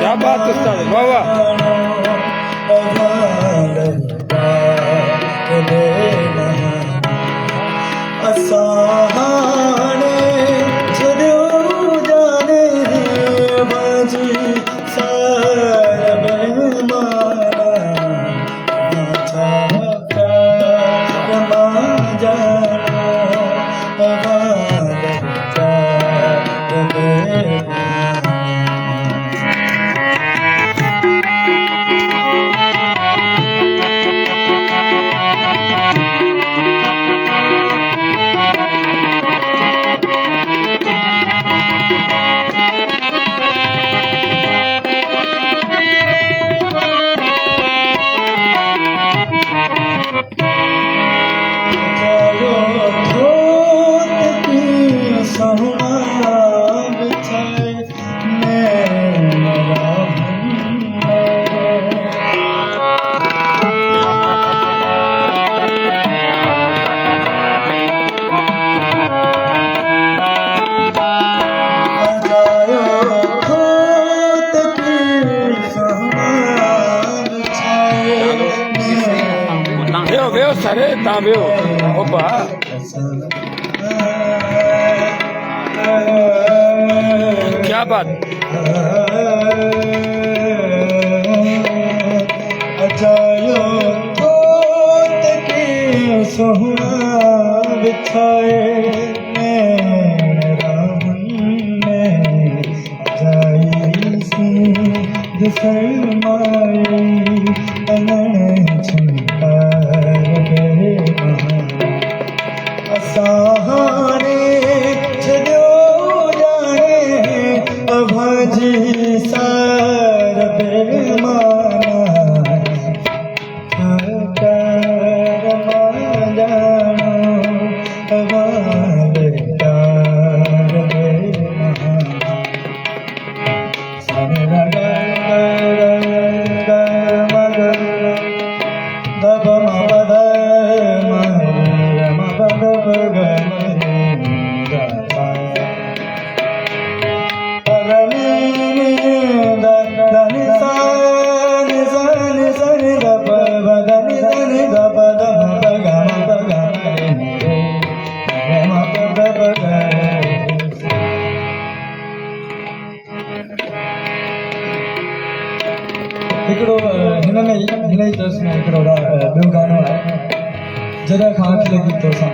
क्या बात उस्ताद, वाह वाह। Veo, sare, tá, veo. Opa. क्या बात। अजायो तोत के सोहना बिछाए जाई सिंध शर्माए सहारे छो जाने अभाजी सार बेमाना कर जानो अभार तार बेमाना सन दब मद हिकिड़ो हिन में हिन ई दर्स में हिकिड़ो ॿियो गानो आहे जॾहिं खां आंख लॻी तोसां